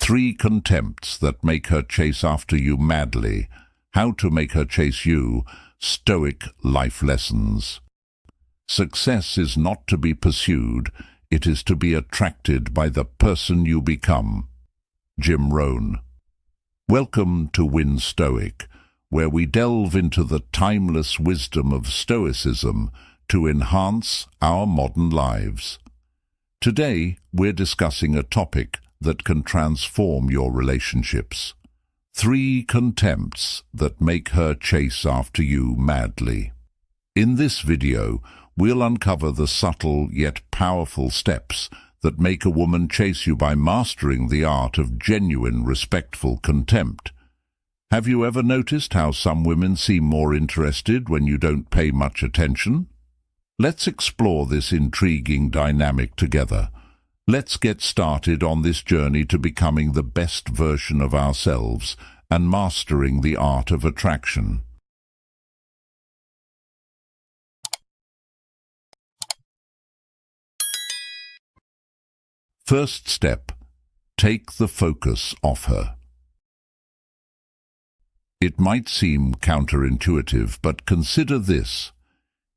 3 contempts that make her chase after you madly. How to make her chase you. Stoic Life Lessons. Success is not to be pursued, it is to be attracted by the person you become. Jim Rohn. Welcome to Win Stoic, where we delve into the timeless wisdom of Stoicism to enhance our modern lives. Today, we're discussing a topic that can transform your relationships. 3 contempts that make her chase after you madly. In this video, we'll uncover the subtle yet powerful steps that make a woman chase you by mastering the art of genuine, respectful contempt. Have you ever noticed how some women seem more interested when you don't pay much attention? Let's explore this intriguing dynamic together. Let's get started on this journey to becoming the best version of ourselves and mastering the art of attraction. First step, take the focus off her. It might seem counterintuitive, but consider this.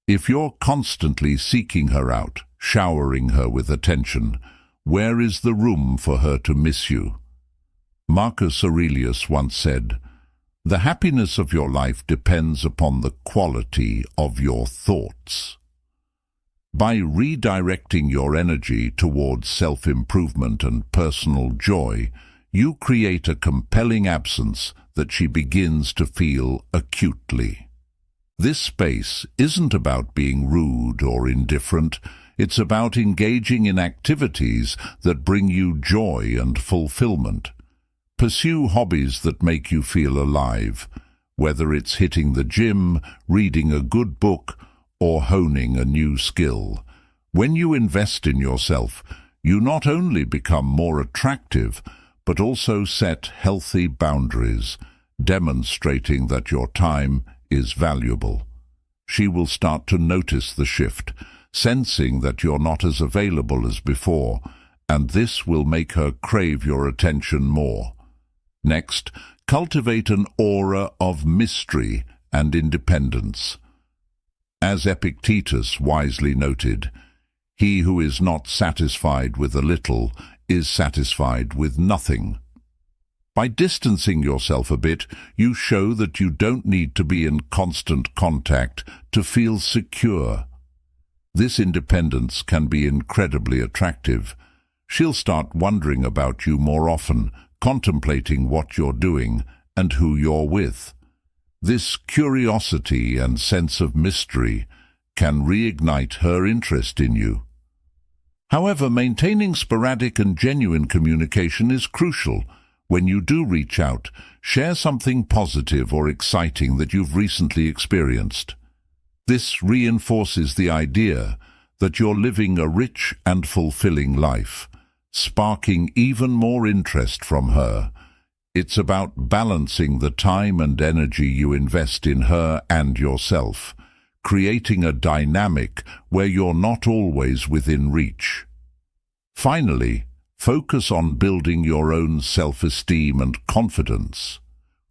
If you're constantly seeking her out, showering her with attention, where is the room for her to miss you? Marcus Aurelius once said, "The happiness of your life depends upon the quality of your thoughts." By redirecting your energy towards self-improvement and personal joy, you create a compelling absence that she begins to feel acutely. This space isn't about being rude or indifferent. It's about engaging in activities that bring you joy and fulfillment. Pursue hobbies that make you feel alive, whether it's hitting the gym, reading a good book, or honing a new skill. When you invest in yourself, you not only become more attractive, but also set healthy boundaries, demonstrating that your time is valuable. She will start to notice the shift, sensing that you're not as available as before, and this will make her crave your attention more. Next, cultivate an aura of mystery and independence. As Epictetus wisely noted, "He who is not satisfied with a little is satisfied with nothing." By distancing yourself a bit, you show that you don't need to be in constant contact to feel secure. This independence can be incredibly attractive. She'll start wondering about you more often, contemplating what you're doing and who you're with. This curiosity and sense of mystery can reignite her interest in you. However, maintaining sporadic and genuine communication is crucial. When you do reach out, share something positive or exciting that you've recently experienced. This reinforces the idea that you're living a rich and fulfilling life, sparking even more interest from her. It's about balancing the time and energy you invest in her and yourself, creating a dynamic where you're not always within reach. Finally, focus on building your own self-esteem and confidence,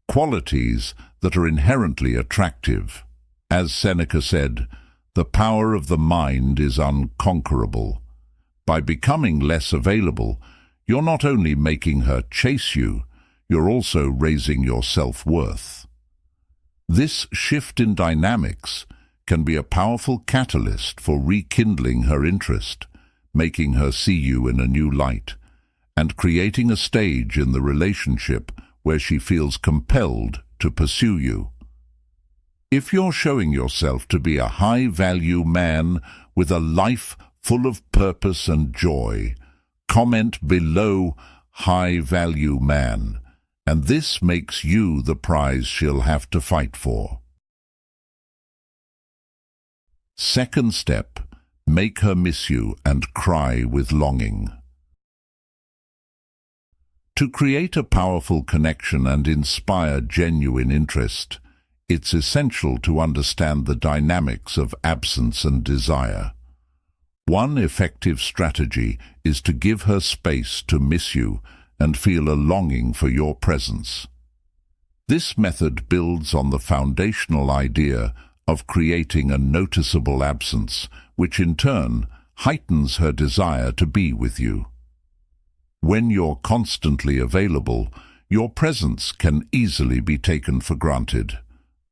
qualities that are inherently attractive. As Seneca said, "The power of the mind is unconquerable." By becoming less available, you're not only making her chase you, you're also raising your self-worth. This shift in dynamics can be a powerful catalyst for rekindling her interest, making her see you in a new light, and creating a stage in the relationship where she feels compelled to pursue you. If you're showing yourself to be a high-value man with a life full of purpose and joy, comment below "high-value man," and this makes you the prize she'll have to fight for. Second step, make her miss you and cry with longing. To create a powerful connection and inspire genuine interest, it's essential to understand the dynamics of absence and desire. One effective strategy is to give her space to miss you and feel a longing for your presence. This method builds on the foundational idea of creating a noticeable absence, which in turn heightens her desire to be with you. When you're constantly available, your presence can easily be taken for granted.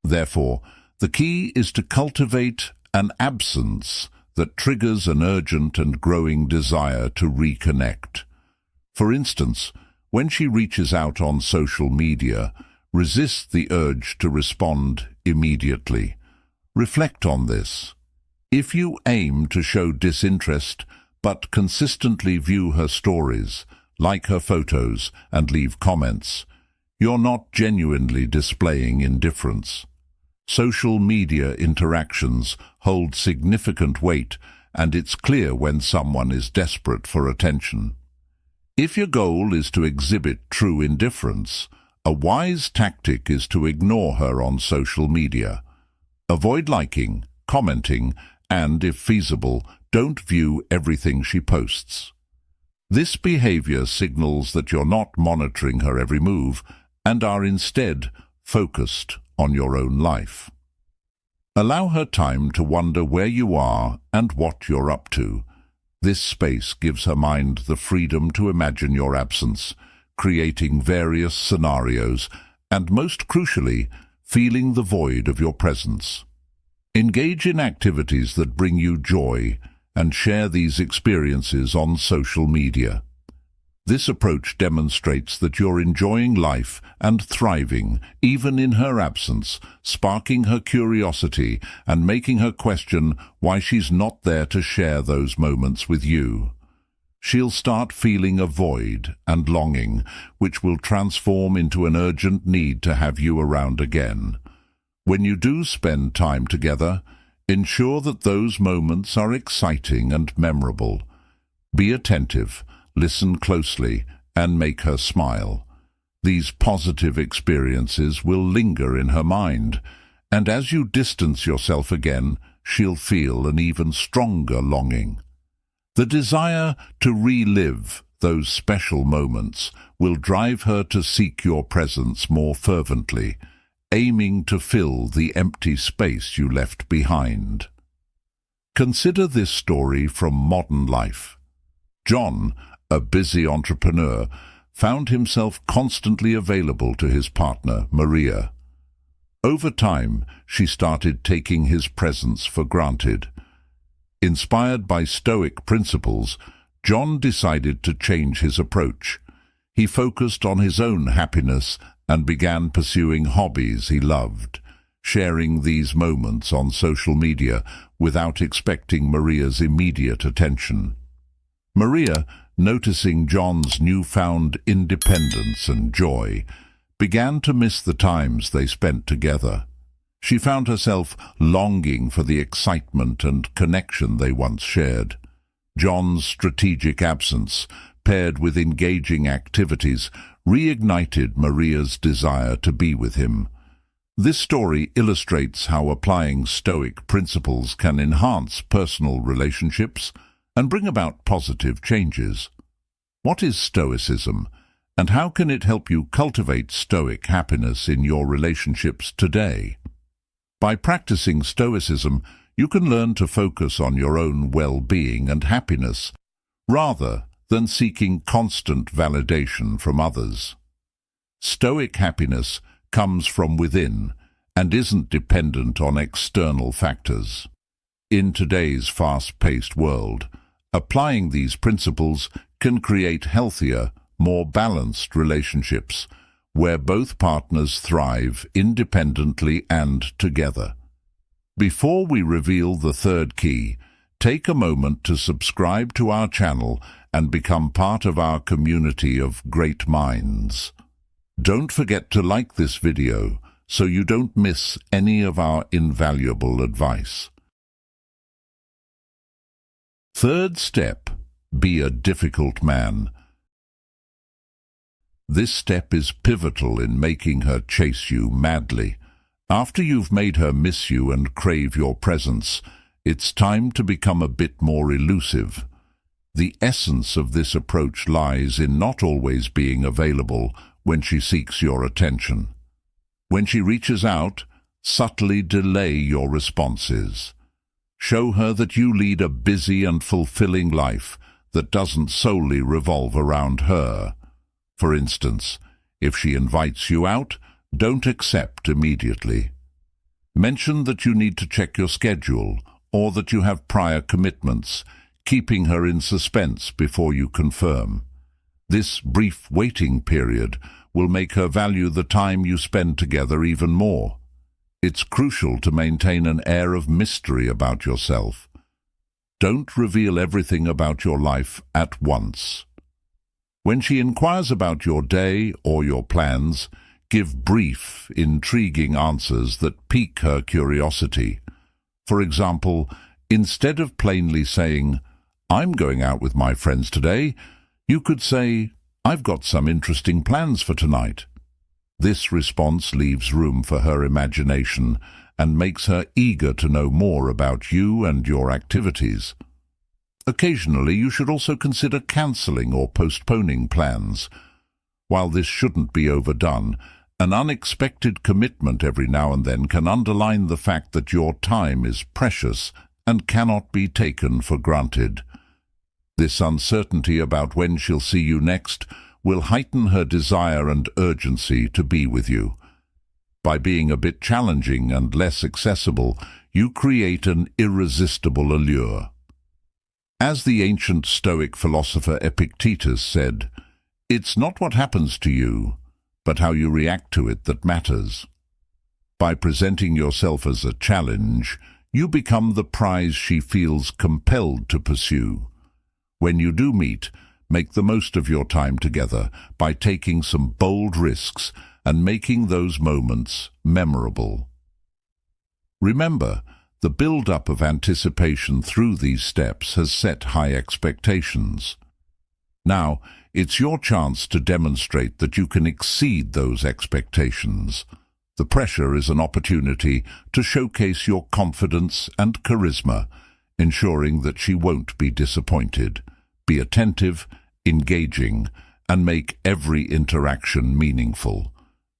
Therefore, the key is to cultivate an absence that triggers an urgent and growing desire to reconnect. For instance, when she reaches out on social media, resist the urge to respond immediately. Reflect on this. If you aim to show disinterest but consistently view her stories, like her photos, and leave comments, you're not genuinely displaying indifference. Social media interactions hold significant weight, and it's clear when someone is desperate for attention. If your goal is to exhibit true indifference, a wise tactic is to ignore her on social media. Avoid liking, commenting, and, if feasible, don't view everything she posts. This behavior signals that you're not monitoring her every move and are instead focused on your own life. Allow her time to wonder where you are and what you're up to. This space gives her mind the freedom to imagine your absence, creating various scenarios and, most crucially, feeling the void of your presence. Engage in activities that bring you joy and share these experiences on social media. This approach demonstrates that you're enjoying life and thriving, even in her absence, sparking her curiosity and making her question why she's not there to share those moments with you. She'll start feeling a void and longing, which will transform into an urgent need to have you around again. When you do spend time together, ensure that those moments are exciting and memorable. Be attentive, listen closely, and make her smile. These positive experiences will linger in her mind, and as you distance yourself again, she'll feel an even stronger longing. The desire to relive those special moments will drive her to seek your presence more fervently, aiming to fill the empty space you left behind. Consider this story from modern life. John, a busy entrepreneur, found himself constantly available to his partner, Maria. Over time, she started taking his presence for granted. Inspired by Stoic principles, John decided to change his approach. He focused on his own happiness and began pursuing hobbies he loved, sharing these moments on social media without expecting Maria's immediate attention. Maria, noticing John's newfound independence and joy, began to miss the times they spent together. She found herself longing for the excitement and connection they once shared. John's strategic absence, paired with engaging activities, reignited Maria's desire to be with him. This story illustrates how applying Stoic principles can enhance personal relationships and bring about positive changes. What is Stoicism, and how can it help you cultivate Stoic happiness in your relationships today? By practicing Stoicism, you can learn to focus on your own well-being and happiness, rather than seeking constant validation from others. Stoic happiness comes from within and isn't dependent on external factors. In today's fast-paced world, applying these principles can create healthier, more balanced relationships where both partners thrive independently and together. Before we reveal the third key, take a moment to subscribe to our channel and become part of our community of great minds. Don't forget to like this video so you don't miss any of our invaluable advice. Third step, be a difficult man. This step is pivotal in making her chase you madly. After you've made her miss you and crave your presence, it's time to become a bit more elusive. The essence of this approach lies in not always being available when she seeks your attention. When she reaches out, subtly delay your responses. Show her that you lead a busy and fulfilling life that doesn't solely revolve around her. For instance, if she invites you out, don't accept immediately. Mention that you need to check your schedule or that you have prior commitments, keeping her in suspense before you confirm. This brief waiting period will make her value the time you spend together even more. It's crucial to maintain an air of mystery about yourself. Don't reveal everything about your life at once. When she inquires about your day or your plans, give brief, intriguing answers that pique her curiosity. For example, instead of plainly saying, "I'm going out with my friends today," you could say, "I've got some interesting plans for tonight." This response leaves room for her imagination and makes her eager to know more about you and your activities. Occasionally, you should also consider cancelling or postponing plans. While this shouldn't be overdone, an unexpected commitment every now and then can underline the fact that your time is precious and cannot be taken for granted. This uncertainty about when she'll see you next will heighten her desire and urgency to be with you. By being a bit challenging and less accessible, you create an irresistible allure. As the ancient Stoic philosopher Epictetus said, "It's not what happens to you, but how you react to it that matters." By presenting yourself as a challenge, you become the prize she feels compelled to pursue. When you do meet, make the most of your time together by taking some bold risks and making those moments memorable. Remember, the build-up of anticipation through these steps has set high expectations. Now, it's your chance to demonstrate that you can exceed those expectations. The pressure is an opportunity to showcase your confidence and charisma, ensuring that she won't be disappointed. Be attentive, engaging, and make every interaction meaningful.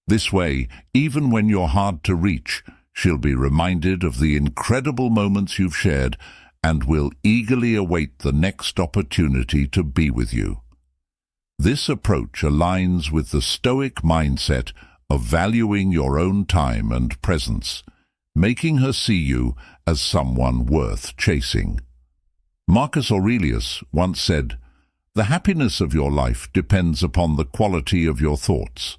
This way, even when you're hard to reach, she'll be reminded of the incredible moments you've shared and will eagerly await the next opportunity to be with you. This approach aligns with the Stoic mindset of valuing your own time and presence, making her see you as someone worth chasing. Marcus Aurelius once said, "The happiness of your life depends upon the quality of your thoughts."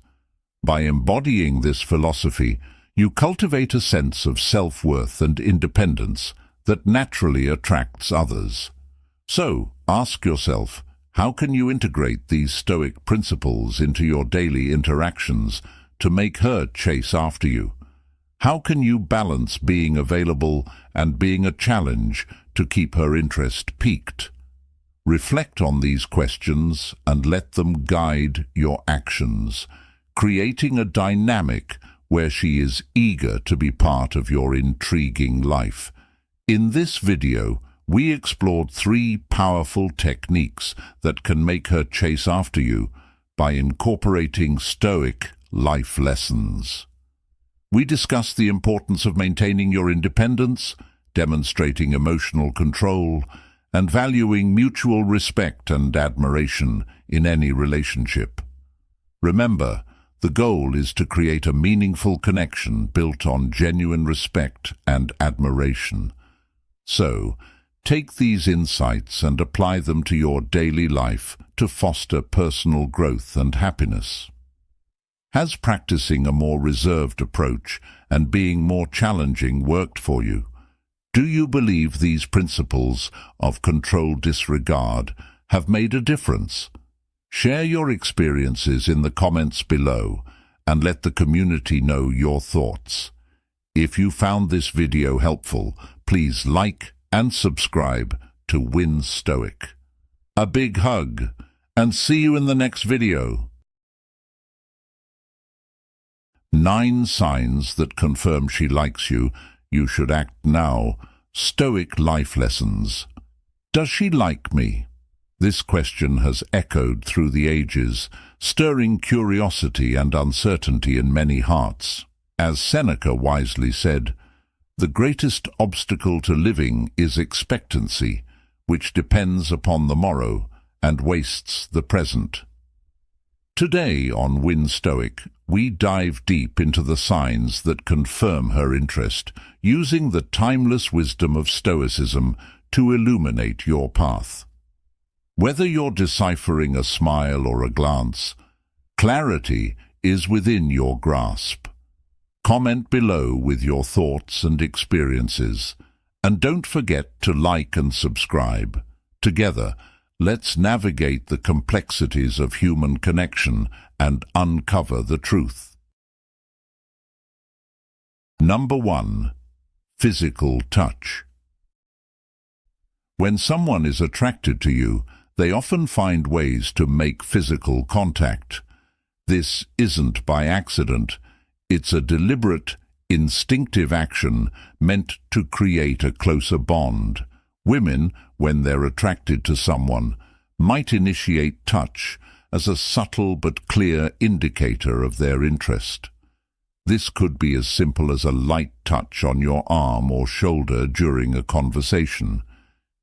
By embodying this philosophy, you cultivate a sense of self-worth and independence that naturally attracts others. So, ask yourself, how can you integrate these Stoic principles into your daily interactions to make her chase after you? How can you balance being available and being a challenge to keep her interest piqued? Reflect on these questions and let them guide your actions, creating a dynamic where she is eager to be part of your intriguing life. In this video, we explored 3 powerful techniques that can make her chase after you by incorporating Stoic life lessons. We discussed the importance of maintaining your independence, demonstrating emotional control, and valuing mutual respect and admiration in any relationship. Remember, the goal is to create a meaningful connection built on genuine respect and admiration. So, take these insights and apply them to your daily life to foster personal growth and happiness. Has practicing a more reserved approach and being more challenging worked for you? Do you believe these principles of controlled disregard have made a difference? Share your experiences in the comments below and let the community know your thoughts. If you found this video helpful, please like and subscribe to Win Stoic. A big hug, and see you in the next video. 9 signs that confirm she likes you. You should act now. Stoic Life Lessons. Does she like me? This question has echoed through the ages, stirring curiosity and uncertainty in many hearts. As Seneca wisely said, "The greatest obstacle to living is expectancy, which depends upon the morrow and wastes the present." Today on Win Stoic, we dive deep into the signs that confirm her interest, using the timeless wisdom of Stoicism to illuminate your path. Whether you're deciphering a smile or a glance, clarity is within your grasp. Comment below with your thoughts and experiences, and don't forget to like and subscribe. Together, let's navigate the complexities of human connection and uncover the truth. Number 1. Physical touch. When someone is attracted to you, they often find ways to make physical contact. This isn't by accident. It's a deliberate, instinctive action meant to create a closer bond. Women, when they're attracted to someone, might initiate touch as a subtle but clear indicator of their interest. This could be as simple as a light touch on your arm or shoulder during a conversation.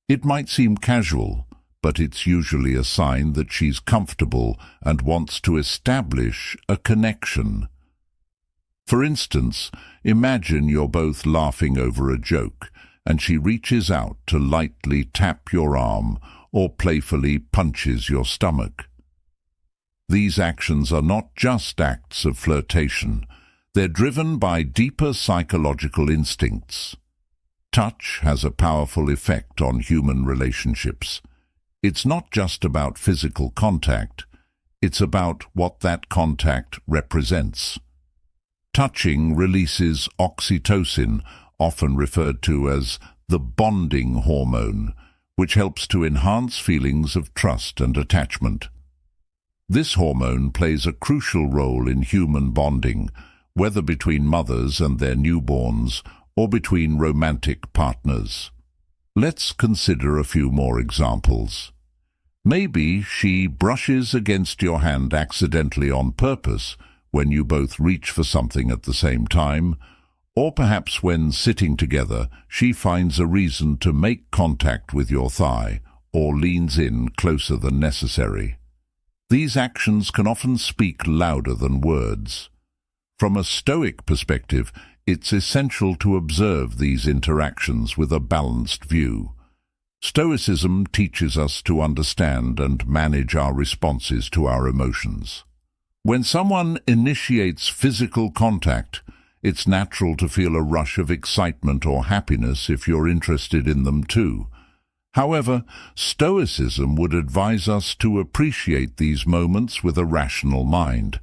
It might seem casual, but it's usually a sign that she's comfortable and wants to establish a connection. For instance, imagine you're both laughing over a joke, and she reaches out to lightly tap your arm or playfully punches your stomach. These actions are not just acts of flirtation. They're driven by deeper psychological instincts. Touch has a powerful effect on human relationships. It's not just about physical contact. It's about what that contact represents. Touching releases oxytocin, often referred to as the bonding hormone, which helps to enhance feelings of trust and attachment. This hormone plays a crucial role in human bonding, whether between mothers and their newborns or between romantic partners. Let's consider a few more examples. Maybe she brushes against your hand accidentally on purpose when you both reach for something at the same time, or perhaps when sitting together, she finds a reason to make contact with your thigh or leans in closer than necessary. These actions can often speak louder than words. From a Stoic perspective, it's essential to observe these interactions with a balanced view. Stoicism teaches us to understand and manage our responses to our emotions. When someone initiates physical contact, it's natural to feel a rush of excitement or happiness if you're interested in them too. However, Stoicism would advise us to appreciate these moments with a rational mind,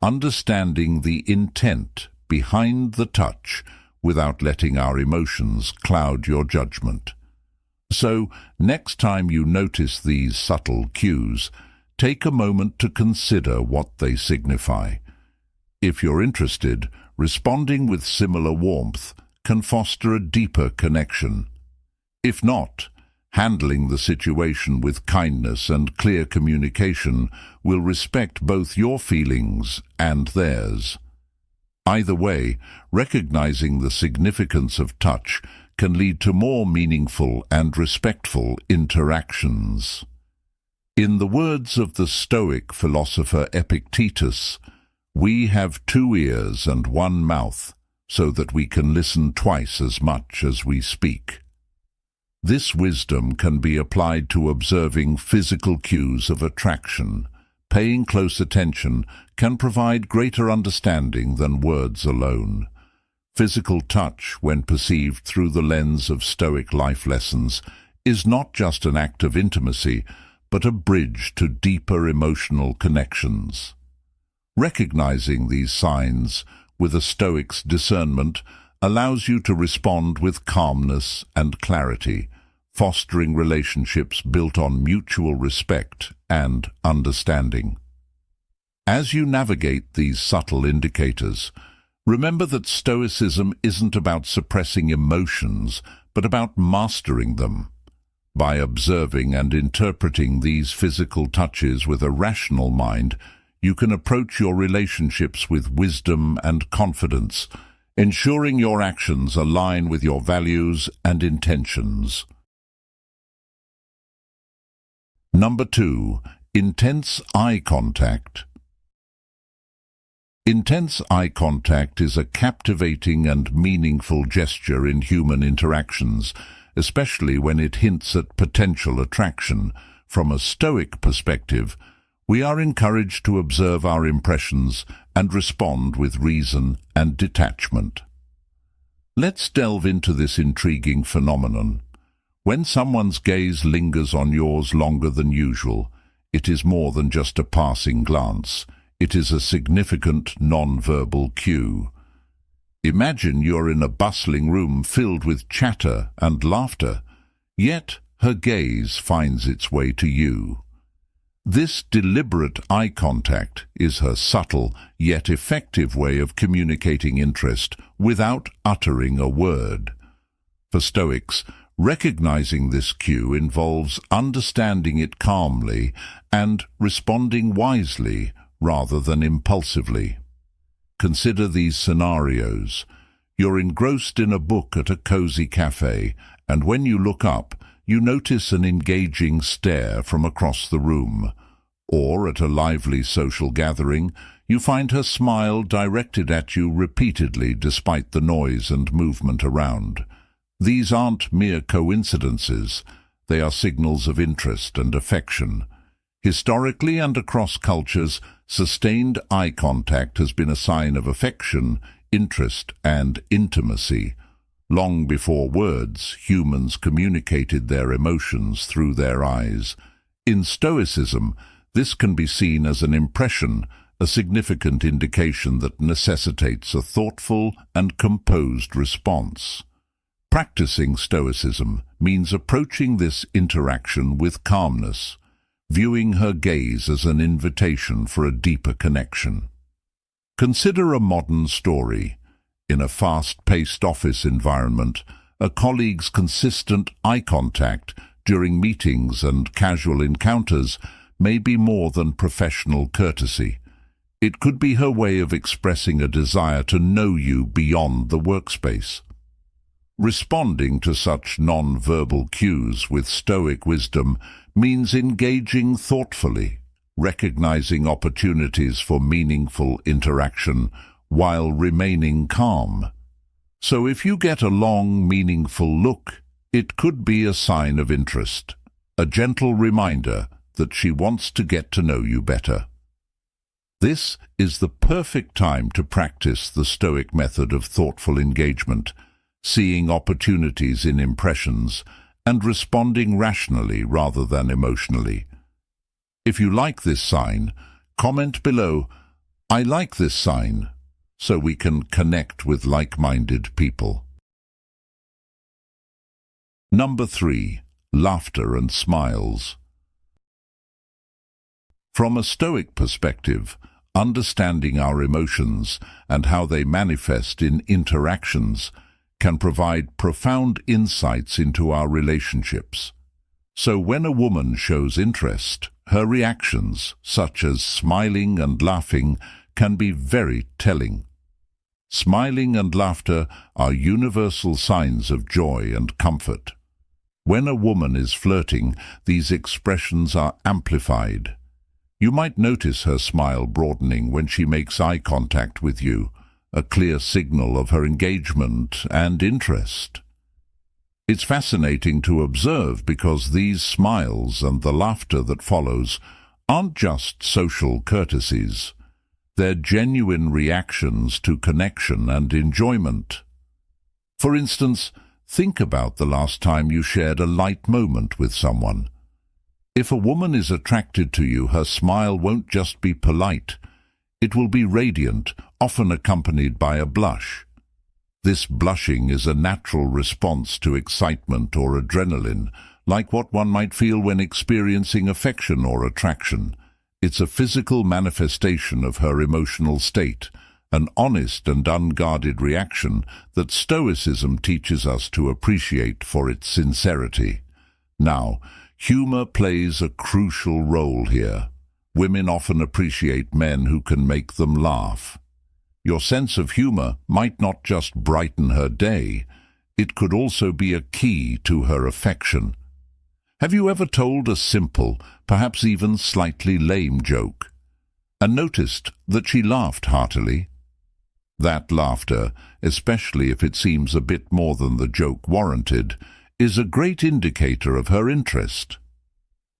understanding the intent behind the touch without letting our emotions cloud your judgment. So, next time you notice these subtle cues, take a moment to consider what they signify. If you're interested, responding with similar warmth can foster a deeper connection. If not, handling the situation with kindness and clear communication will respect both your feelings and theirs. Either way, recognizing the significance of touch can lead to more meaningful and respectful interactions. In the words of the Stoic philosopher Epictetus, "We have 2 ears and 1 mouth, so that we can listen twice as much as we speak." This wisdom can be applied to observing physical cues of attraction. Paying close attention can provide greater understanding than words alone. Physical touch, when perceived through the lens of Stoic life lessons, is not just an act of intimacy, but a bridge to deeper emotional connections. Recognizing these signs with a Stoic's discernment allows you to respond with calmness and clarity, fostering relationships built on mutual respect and understanding. As you navigate these subtle indicators, remember that Stoicism isn't about suppressing emotions, but about mastering them. By observing and interpreting these physical touches with a rational mind, you can approach your relationships with wisdom and confidence, ensuring your actions align with your values and intentions. Number 2. Intense eye contact. Intense eye contact is a captivating and meaningful gesture in human interactions, especially when it hints at potential attraction. From a Stoic perspective, we are encouraged to observe our impressions and respond with reason and detachment. Let's delve into this intriguing phenomenon. When someone's gaze lingers on yours longer than usual, it is more than just a passing glance. It is a significant non-verbal cue. Imagine you're in a bustling room filled with chatter and laughter, yet her gaze finds its way to you. This deliberate eye contact is her subtle yet effective way of communicating interest without uttering a word. For Stoics, recognizing this cue involves understanding it calmly and responding wisely rather than impulsively. Consider these scenarios. You're engrossed in a book at a cozy cafe, and when you look up, you notice an engaging stare from across the room. Or at a lively social gathering, you find her smile directed at you repeatedly despite the noise and movement around. These aren't mere coincidences. They are signals of interest and affection. Historically and across cultures, sustained eye contact has been a sign of affection, interest, and intimacy. Long before words, humans communicated their emotions through their eyes. In Stoicism, this can be seen as an impression, a significant indication that necessitates a thoughtful and composed response. Practicing Stoicism means approaching this interaction with calmness, viewing her gaze as an invitation for a deeper connection. Consider a modern story. In a fast-paced office environment, a colleague's consistent eye contact during meetings and casual encounters may be more than professional courtesy. It could be her way of expressing a desire to know you beyond the workspace. Responding to such non-verbal cues with Stoic wisdom means engaging thoughtfully, recognizing opportunities for meaningful interaction while remaining calm. So if you get a long, meaningful look, it could be a sign of interest, a gentle reminder that she wants to get to know you better. This is the perfect time to practice the Stoic method of thoughtful engagement, seeing opportunities in impressions and responding rationally rather than emotionally. If you like this sign, comment below, "I like this sign," so we can connect with like-minded people. Number 3. Laughter and smiles. From a Stoic perspective, understanding our emotions and how they manifest in interactions can provide profound insights into our relationships. So when a woman shows interest, her reactions, such as smiling and laughing, can be very telling. Smiling and laughter are universal signs of joy and comfort. When a woman is flirting, these expressions are amplified. You might notice her smile broadening when she makes eye contact with you, a clear signal of her engagement and interest. It's fascinating to observe because these smiles and the laughter that follows aren't just social courtesies. They're genuine reactions to connection and enjoyment. For instance, think about the last time you shared a light moment with someone. If a woman is attracted to you, her smile won't just be polite. It will be radiant, often accompanied by a blush. This blushing is a natural response to excitement or adrenaline, like what one might feel when experiencing affection or attraction. It's a physical manifestation of her emotional state, an honest and unguarded reaction that Stoicism teaches us to appreciate for its sincerity. Now, humor plays a crucial role here. Women often appreciate men who can make them laugh. Your sense of humor might not just brighten her day, it could also be a key to her affection. Have you ever told a simple, perhaps even slightly lame joke, and noticed that she laughed heartily? That laughter, especially if it seems a bit more than the joke warranted, is a great indicator of her interest.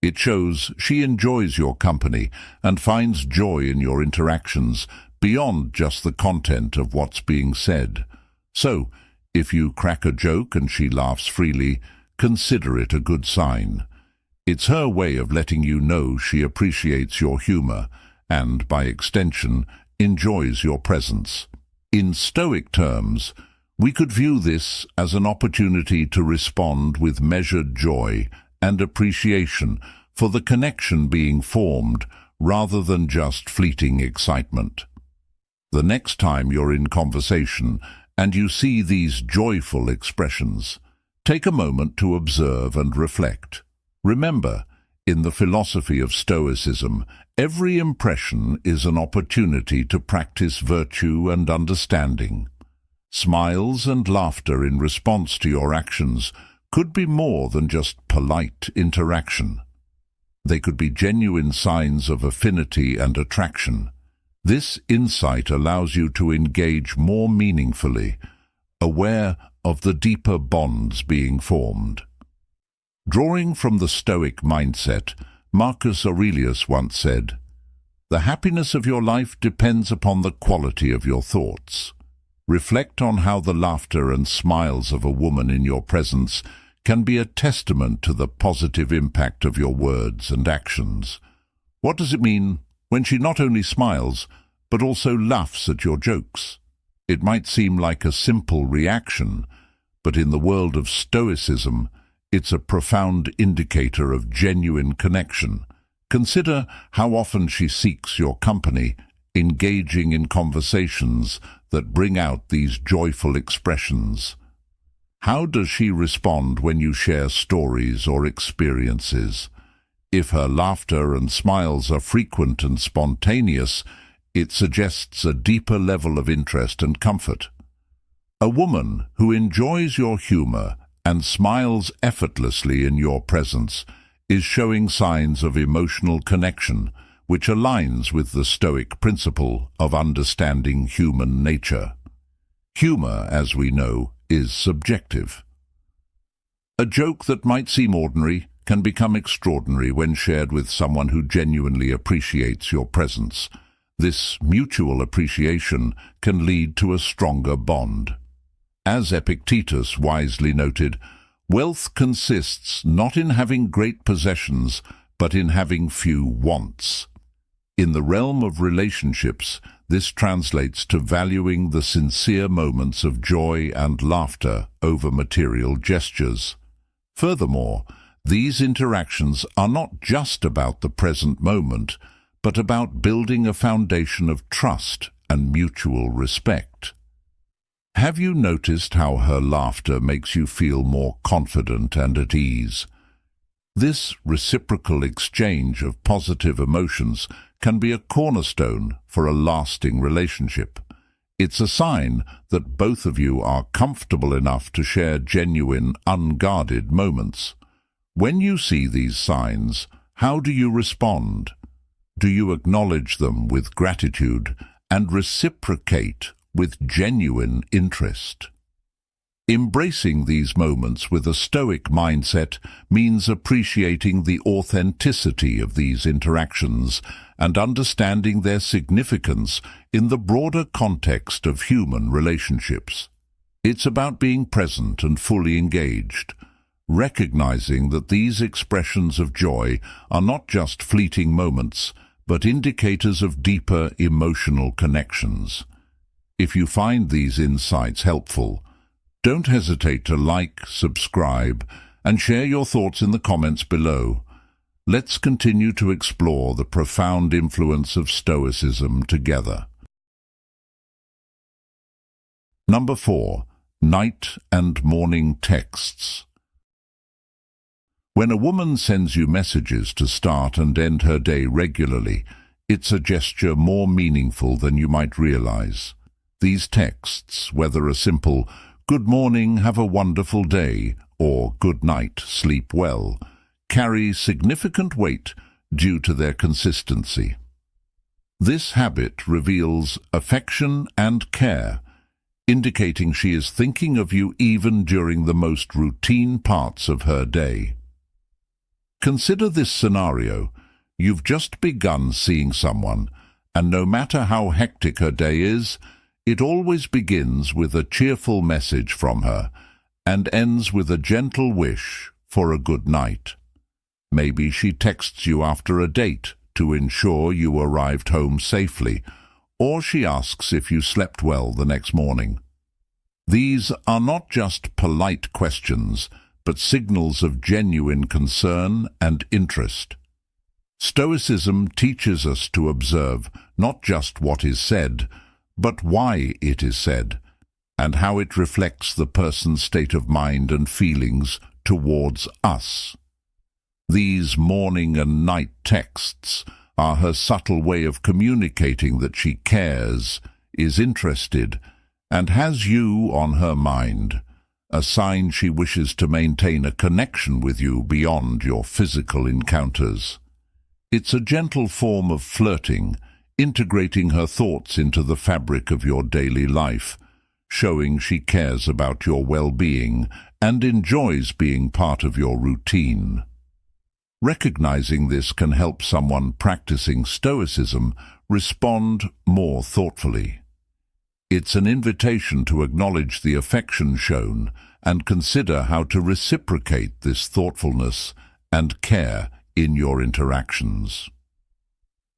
It shows she enjoys your company and finds joy in your interactions beyond just the content of what's being said. So, if you crack a joke and she laughs freely, consider it a good sign. It's her way of letting you know she appreciates your humor and, by extension, enjoys your presence. In Stoic terms, we could view this as an opportunity to respond with measured joy and appreciation for the connection being formed rather than just fleeting excitement. The next time you're in conversation and you see these joyful expressions, take a moment to observe and reflect. Remember, in the philosophy of Stoicism, every impression is an opportunity to practice virtue and understanding. Smiles and laughter in response to your actions could be more than just polite interaction. They could be genuine signs of affinity and attraction. This insight allows you to engage more meaningfully, aware of the deeper bonds being formed. Drawing from the Stoic mindset, Marcus Aurelius once said, "The happiness of your life depends upon the quality of your thoughts." Reflect on how the laughter and smiles of a woman in your presence can be a testament to the positive impact of your words and actions. What does it mean when she not only smiles, but also laughs at your jokes? It might seem like a simple reaction, but in the world of Stoicism, it's a profound indicator of genuine connection. Consider how often she seeks your company, engaging in conversations that bring out these joyful expressions. How does she respond when you share stories or experiences? If her laughter and smiles are frequent and spontaneous, it suggests a deeper level of interest and comfort. A woman who enjoys your humor and smiles effortlessly in your presence is showing signs of emotional connection, which aligns with the Stoic principle of understanding human nature. Humor, as we know, is subjective. A joke that might seem ordinary can become extraordinary when shared with someone who genuinely appreciates your presence. This mutual appreciation can lead to a stronger bond. As Epictetus wisely noted, wealth consists not in having great possessions, but in having few wants. In the realm of relationships, this translates to valuing the sincere moments of joy and laughter over material gestures. Furthermore, these interactions are not just about the present moment, but about building a foundation of trust and mutual respect. Have you noticed how her laughter makes you feel more confident and at ease? This reciprocal exchange of positive emotions can be a cornerstone for a lasting relationship. It's a sign that both of you are comfortable enough to share genuine, unguarded moments. When you see these signs, how do you respond? Do you acknowledge them with gratitude and reciprocate with genuine interest? Embracing these moments with a Stoic mindset means appreciating the authenticity of these interactions and understanding their significance in the broader context of human relationships. It's about being present and fully engaged, recognizing that these expressions of joy are not just fleeting moments, but indicators of deeper emotional connections. If you find these insights helpful, don't hesitate to like, subscribe, and share your thoughts in the comments below. Let's continue to explore the profound influence of Stoicism together. Number 4. Night and morning texts. When a woman sends you messages to start and end her day regularly, it's a gesture more meaningful than you might realize. These texts, whether a simple "Good morning, have a wonderful day," or "Good night, sleep well," carry significant weight due to their consistency. This habit reveals affection and care, indicating she is thinking of you even during the most routine parts of her day. Consider this scenario. You've just begun seeing someone, and no matter how hectic her day is, it always begins with a cheerful message from her and ends with a gentle wish for a good night. Maybe she texts you after a date to ensure you arrived home safely, or she asks if you slept well the next morning. These are not just polite questions, but signals of genuine concern and interest. Stoicism teaches us to observe not just what is said, but why it is said, and how it reflects the person's state of mind and feelings towards us. These morning and night texts are her subtle way of communicating that she cares, is interested, and has you on her mind, a sign she wishes to maintain a connection with you beyond your physical encounters. It's a gentle form of flirting, integrating her thoughts into the fabric of your daily life, showing she cares about your well-being and enjoys being part of your routine. Recognizing this can help someone practicing Stoicism respond more thoughtfully. It's an invitation to acknowledge the affection shown and consider how to reciprocate this thoughtfulness and care in your interactions.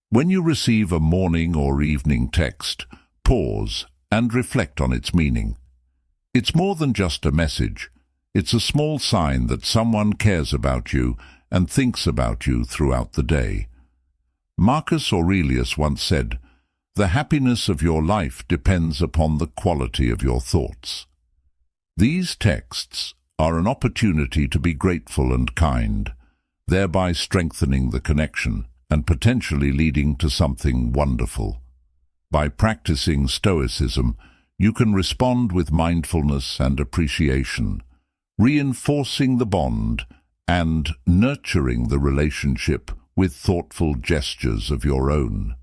When you receive a morning or evening text, pause and reflect on its meaning. It's more than just a message. It's a small sign that someone cares about you and thinks about you throughout the day. Marcus Aurelius once said, "The happiness of your life depends upon the quality of your thoughts." These texts are an opportunity to be grateful and kind, thereby strengthening the connection and potentially leading to something wonderful. By practicing Stoicism, you can respond with mindfulness and appreciation, reinforcing the bond and nurturing the relationship with thoughtful gestures of your own.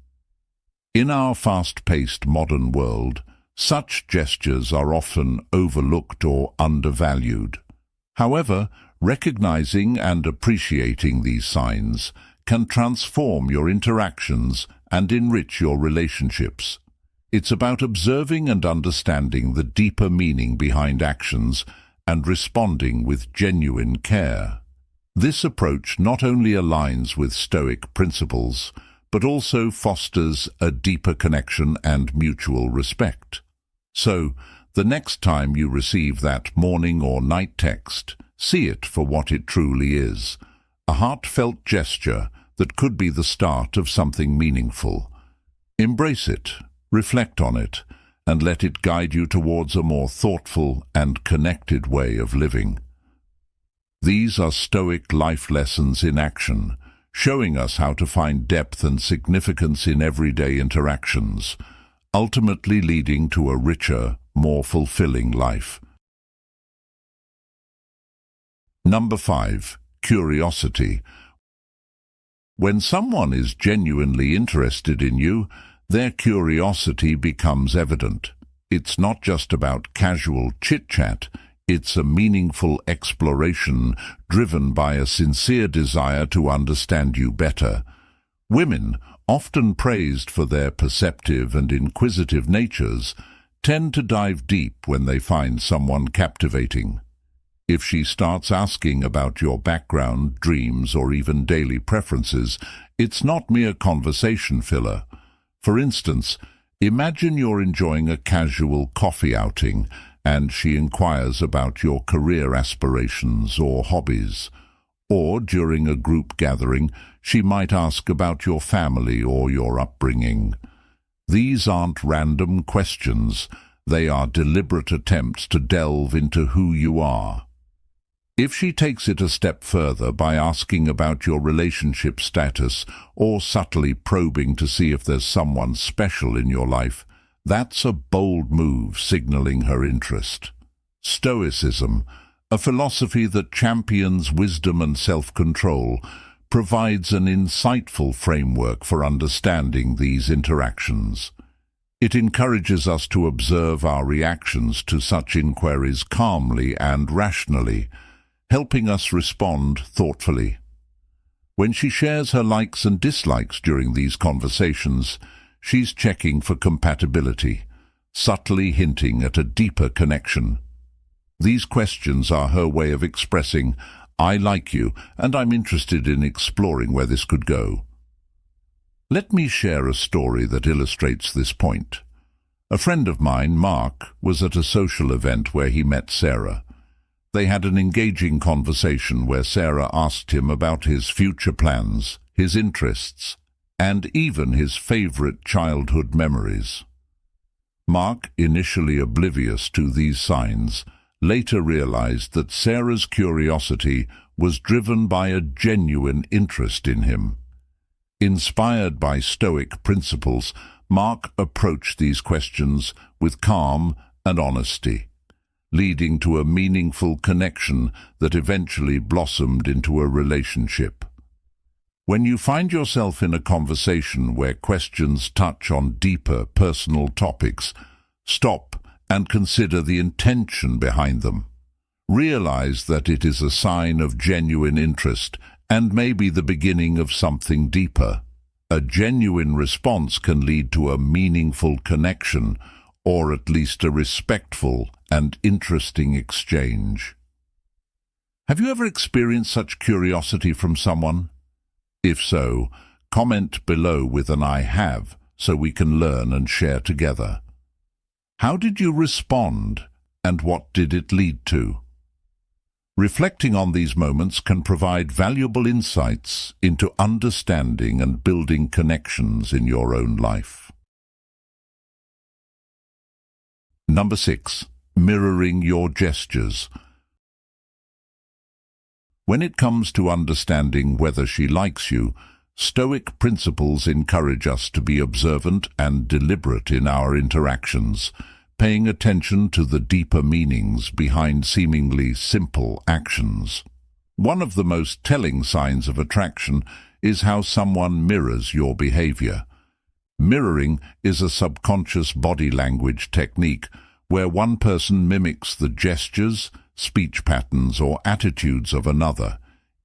In our fast-paced modern world, such gestures are often overlooked or undervalued. However, recognizing and appreciating these signs can transform your interactions and enrich your relationships. It's about observing and understanding the deeper meaning behind actions and responding with genuine care. This approach not only aligns with Stoic principles, but also fosters a deeper connection and mutual respect. So, the next time you receive that morning or night text, see it for what it truly is, a heartfelt gesture that could be the start of something meaningful. Embrace it, reflect on it, and let it guide you towards a more thoughtful and connected way of living. These are Stoic life lessons in action, showing us how to find depth and significance in everyday interactions, ultimately leading to a richer, more fulfilling life. Number 5. Curiosity. When someone is genuinely interested in you, their curiosity becomes evident. It's not just about casual chit-chat, it's a meaningful exploration driven by a sincere desire to understand you better. Women, often praised for their perceptive and inquisitive natures, tend to dive deep when they find someone captivating. If she starts asking about your background, dreams, or even daily preferences, it's not mere conversation filler. For instance, imagine you're enjoying a casual coffee outing and she inquires about your career aspirations or hobbies. Or during a group gathering, she might ask about your family or your upbringing. These aren't random questions. They are deliberate attempts to delve into who you are. If she takes it a step further by asking about your relationship status or subtly probing to see if there's someone special in your life, that's a bold move signaling her interest. Stoicism, a philosophy that champions wisdom and self-control, provides an insightful framework for understanding these interactions. It encourages us to observe our reactions to such inquiries calmly and rationally, helping us respond thoughtfully. When she shares her likes and dislikes during these conversations, she's checking for compatibility, subtly hinting at a deeper connection. These questions are her way of expressing, "I like you, and I'm interested in exploring where this could go." Let me share a story that illustrates this point. A friend of mine, Mark, was at a social event where he met Sarah. They had an engaging conversation where Sarah asked him about his future plans, his interests, and even his favorite childhood memories. Mark, initially oblivious to these signs, later realized that Sarah's curiosity was driven by a genuine interest in him. Inspired by Stoic principles, Mark approached these questions with calm and honesty, leading to a meaningful connection that eventually blossomed into a relationship. When you find yourself in a conversation where questions touch on deeper personal topics, stop and consider the intention behind them. Realize that it is a sign of genuine interest and maybe the beginning of something deeper. A genuine response can lead to a meaningful connection, or at least a respectful and interesting exchange. Have you ever experienced such curiosity from someone? If so, comment below with an "I have" so we can learn and share together. How did you respond, and what did it lead to? Reflecting on these moments can provide valuable insights into understanding and building connections in your own life. Number 6. Mirroring your gestures. When it comes to understanding whether she likes you, Stoic principles encourage us to be observant and deliberate in our interactions, paying attention to the deeper meanings behind seemingly simple actions. One of the most telling signs of attraction is how someone mirrors your behavior. Mirroring is a subconscious body language technique where one person mimics the gestures, speech patterns, or attitudes of another,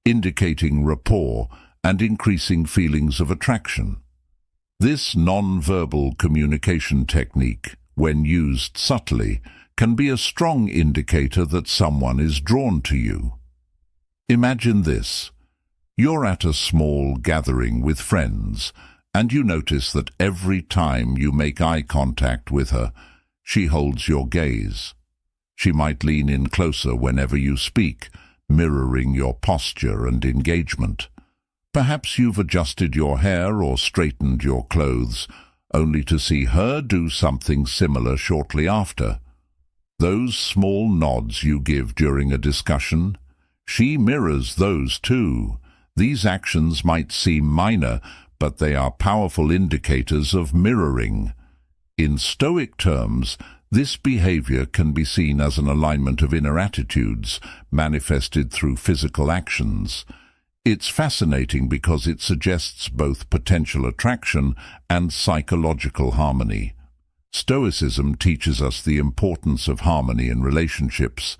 indicating rapport and increasing feelings of attraction. This non-verbal communication technique, when used subtly, can be a strong indicator that someone is drawn to you. Imagine this. You're at a small gathering with friends, and you notice that every time you make eye contact with her, she holds your gaze. She might lean in closer whenever you speak, mirroring your posture and engagement. Perhaps you've adjusted your hair or straightened your clothes, only to see her do something similar shortly after. Those small nods you give during a discussion, she mirrors those too. These actions might seem minor, but they are powerful indicators of mirroring. In Stoic terms, this behavior can be seen as an alignment of inner attitudes, manifested through physical actions. It's fascinating because it suggests both potential attraction and psychological harmony. Stoicism teaches us the importance of harmony in relationships,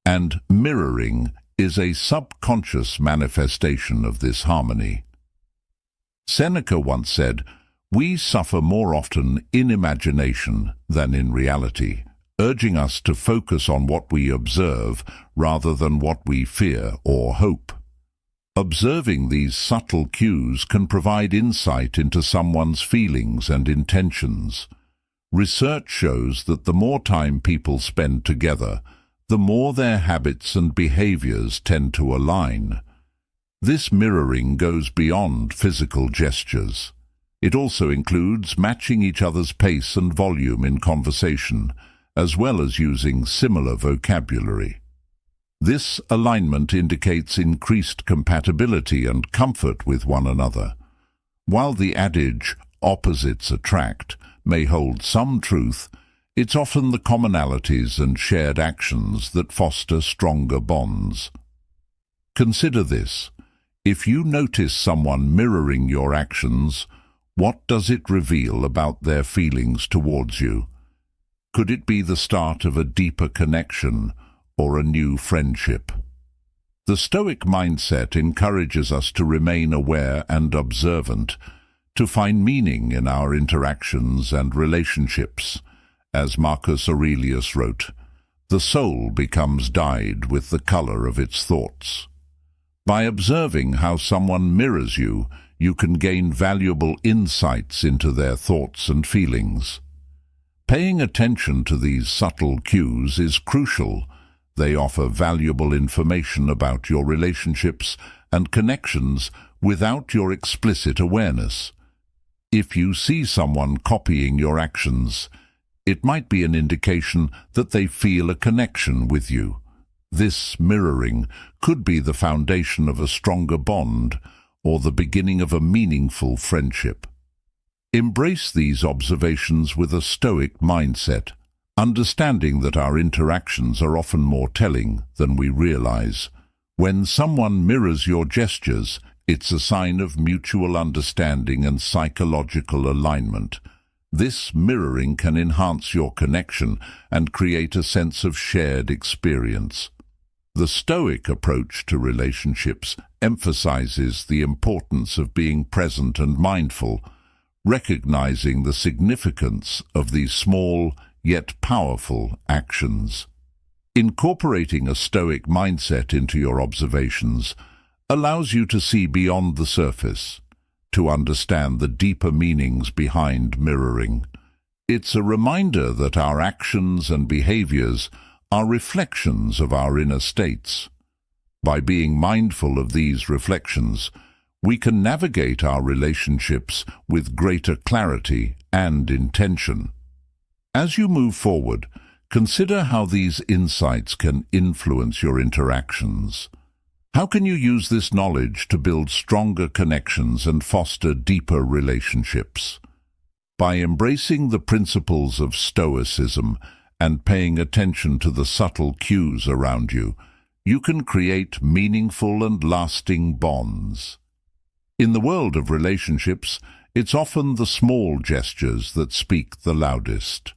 and mirroring is a subconscious manifestation of this harmony. Seneca once said, "We suffer more often in imagination than in reality," urging us to focus on what we observe rather than what we fear or hope. Observing these subtle cues can provide insight into someone's feelings and intentions. Research shows that the more time people spend together, the more their habits and behaviors tend to align. This mirroring goes beyond physical gestures. It also includes matching each other's pace and volume in conversation, as well as using similar vocabulary. This alignment indicates increased compatibility and comfort with one another. While the adage, opposites attract, may hold some truth, it's often the commonalities and shared actions that foster stronger bonds. Consider this. If you notice someone mirroring your actions, what does it reveal about their feelings towards you? Could it be the start of a deeper connection or a new friendship? The Stoic mindset encourages us to remain aware and observant, to find meaning in our interactions and relationships. As Marcus Aurelius wrote, "The soul becomes dyed with the color of its thoughts." By observing how someone mirrors you, you can gain valuable insights into their thoughts and feelings. Paying attention to these subtle cues is crucial. They offer valuable information about your relationships and connections without your explicit awareness. If you see someone copying your actions, it might be an indication that they feel a connection with you. This mirroring could be the foundation of a stronger bond or the beginning of a meaningful friendship. Embrace these observations with a Stoic mindset, understanding that our interactions are often more telling than we realize. When someone mirrors your gestures, it's a sign of mutual understanding and psychological alignment. This mirroring can enhance your connection and create a sense of shared experience. The Stoic approach to relationships emphasizes the importance of being present and mindful, recognizing the significance of these small yet powerful actions. Incorporating a Stoic mindset into your observations allows you to see beyond the surface, to understand the deeper meanings behind mirroring. It's a reminder that our actions and behaviors are reflections of our inner states. By being mindful of these reflections, we can navigate our relationships with greater clarity and intention. As you move forward, consider how these insights can influence your interactions. How can you use this knowledge to build stronger connections and foster deeper relationships? By embracing the principles of Stoicism and paying attention to the subtle cues around you, you can create meaningful and lasting bonds. In the world of relationships, it's often the small gestures that speak the loudest.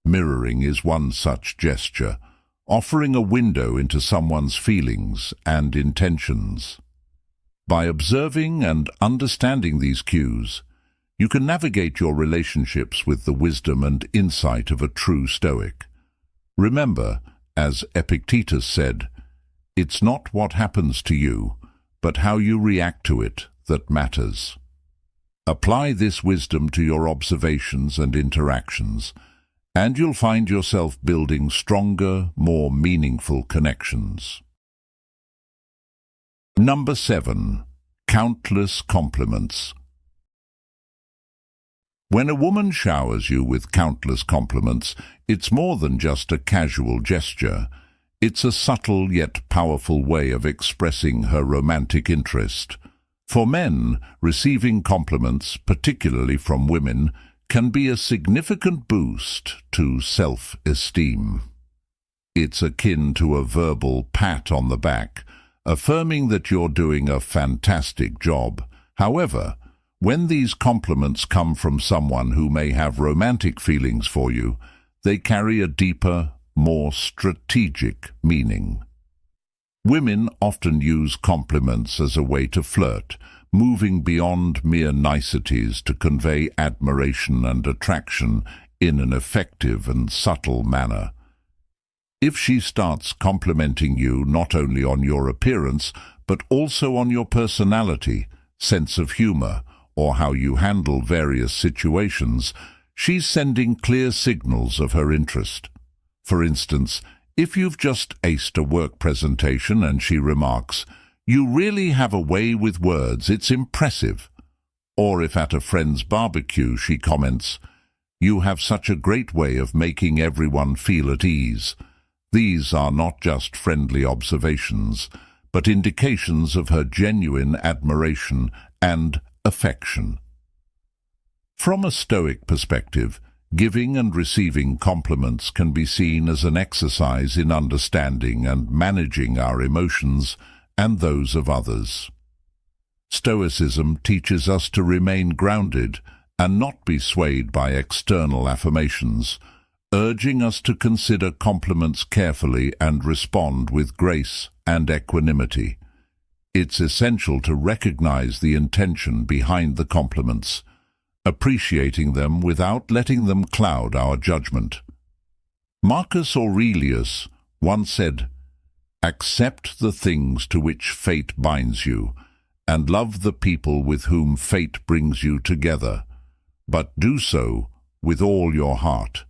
Mirroring is one such gesture, offering a window into someone's feelings and intentions. By observing and understanding these cues, you can navigate your relationships with the wisdom and insight of a true Stoic. Remember, as Epictetus said, "It's not what happens to you, but how you react to it that matters." Apply this wisdom to your observations and interactions, and you'll find yourself building stronger, more meaningful connections. Number 7. Countless compliments. When a woman showers you with countless compliments, it's more than just a casual gesture. It's a subtle yet powerful way of expressing her romantic interest. For men, receiving compliments, particularly from women, can be a significant boost to self-esteem. It's akin to a verbal pat on the back, affirming that you're doing a fantastic job. However, when these compliments come from someone who may have romantic feelings for you, they carry a deeper, more strategic meaning. Women often use compliments as a way to flirt, moving beyond mere niceties to convey admiration and attraction in an effective and subtle manner. If she starts complimenting you not only on your appearance, but also on your personality, sense of humor, or how you handle various situations, she's sending clear signals of her interest. For instance, if you've just aced a work presentation and she remarks, "You really have a way with words, it's impressive." Or if at a friend's barbecue she comments, "You have such a great way of making everyone feel at ease." These are not just friendly observations, but indications of her genuine admiration and affection. From a Stoic perspective, giving and receiving compliments can be seen as an exercise in understanding and managing our emotions and those of others. Stoicism teaches us to remain grounded and not be swayed by external affirmations, urging us to consider compliments carefully and respond with grace and equanimity. It's essential to recognize the intention behind the compliments, appreciating them without letting them cloud our judgment. Marcus Aurelius once said, "Accept the things to which fate binds you, and love the people with whom fate brings you together, but do so with all your heart."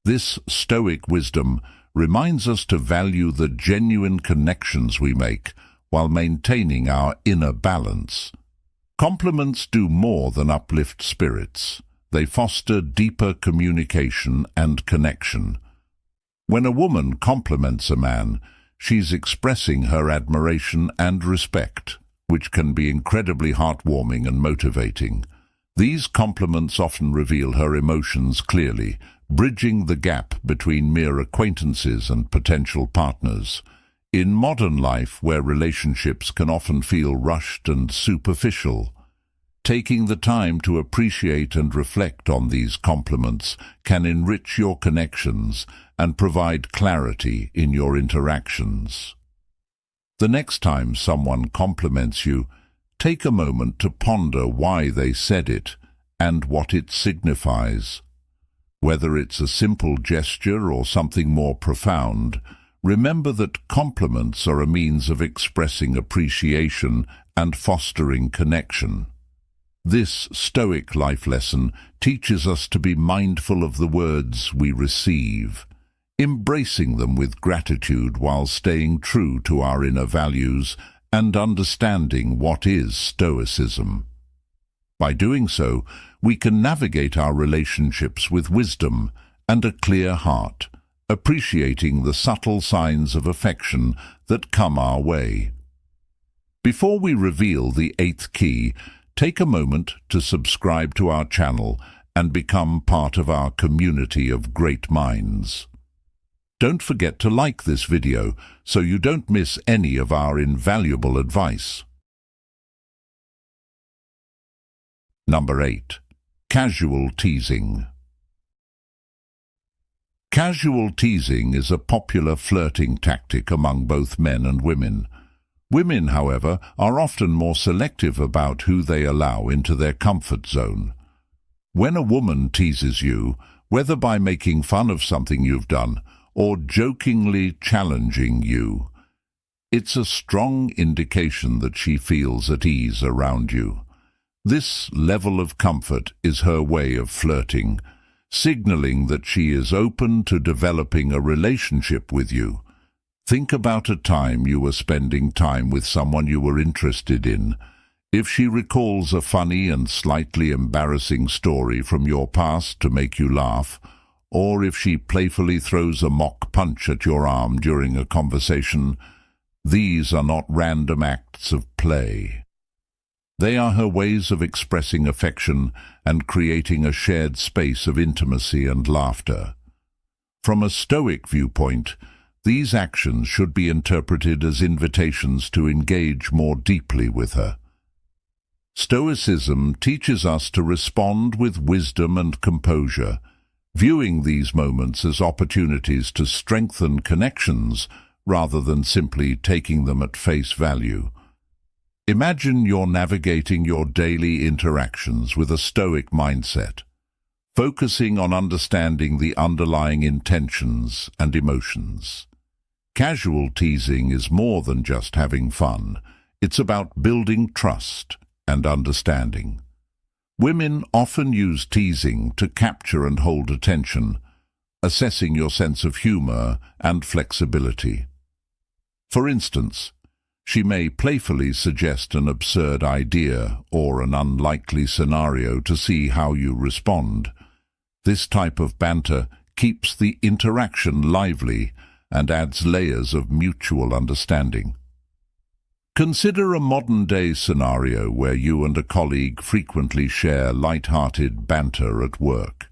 This Stoic wisdom reminds us to value the genuine connections we make while maintaining our inner balance. Compliments do more than uplift spirits. They foster deeper communication and connection. When a woman compliments a man, she's expressing her admiration and respect, which can be incredibly heartwarming and motivating. These compliments often reveal her emotions clearly, bridging the gap between mere acquaintances and potential partners. In modern life, where relationships can often feel rushed and superficial, taking the time to appreciate and reflect on these compliments can enrich your connections and provide clarity in your interactions. The next time someone compliments you, take a moment to ponder why they said it and what it signifies. Whether it's a simple gesture or something more profound, remember that compliments are a means of expressing appreciation and fostering connection. This Stoic life lesson teaches us to be mindful of the words we receive, embracing them with gratitude while staying true to our inner values and understanding what is Stoicism. By doing so, we can navigate our relationships with wisdom and a clear heart, appreciating the subtle signs of affection that come our way. Before we reveal the 8th key, take a moment to subscribe to our channel and become part of our community of great minds. Don't forget to like this video so you don't miss any of our invaluable advice. Number 8. Casual teasing. Casual teasing is a popular flirting tactic among both men and women. Women, however, are often more selective about who they allow into their comfort zone. When a woman teases you, whether by making fun of something you've done or jokingly challenging you, it's a strong indication that she feels at ease around you. This level of comfort is her way of flirting, signaling that she is open to developing a relationship with you. Think about a time you were spending time with someone you were interested in. If she recalls a funny and slightly embarrassing story from your past to make you laugh, or if she playfully throws a mock punch at your arm during a conversation, these are not random acts of play. They are her ways of expressing affection and creating a shared space of intimacy and laughter. From a Stoic viewpoint, these actions should be interpreted as invitations to engage more deeply with her. Stoicism teaches us to respond with wisdom and composure, viewing these moments as opportunities to strengthen connections rather than simply taking them at face value. Imagine you're navigating your daily interactions with a Stoic mindset, focusing on understanding the underlying intentions and emotions. Casual teasing is more than just having fun. It's about building trust and understanding. Women often use teasing to capture and hold attention, assessing your sense of humor and flexibility. For instance, she may playfully suggest an absurd idea or an unlikely scenario to see how you respond. This type of banter keeps the interaction lively and adds layers of mutual understanding. Consider a modern-day scenario where you and a colleague frequently share light-hearted banter at work.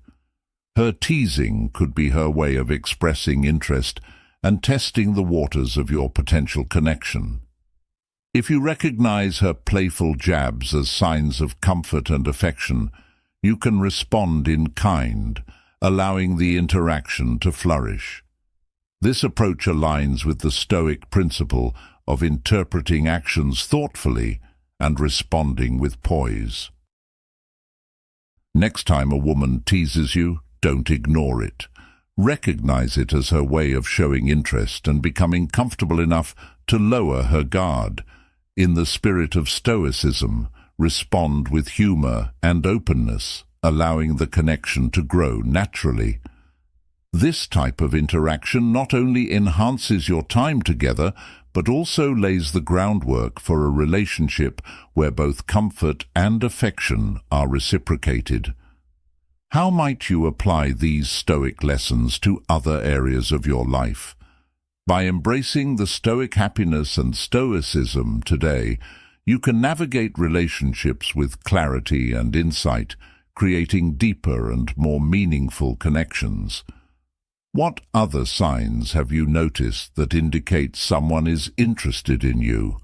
Her teasing could be her way of expressing interest and testing the waters of your potential connection. If you recognize her playful jabs as signs of comfort and affection, you can respond in kind, allowing the interaction to flourish. This approach aligns with the Stoic principle of interpreting actions thoughtfully and responding with poise. Next time a woman teases you, don't ignore it. Recognize it as her way of showing interest and becoming comfortable enough to lower her guard. In the spirit of Stoicism, respond with humor and openness, allowing the connection to grow naturally. This type of interaction not only enhances your time together, but also lays the groundwork for a relationship where both comfort and affection are reciprocated. How might you apply these Stoic lessons to other areas of your life? By embracing the Stoic happiness and Stoicism today, you can navigate relationships with clarity and insight, creating deeper and more meaningful connections. What other signs have you noticed that indicate someone is interested in you?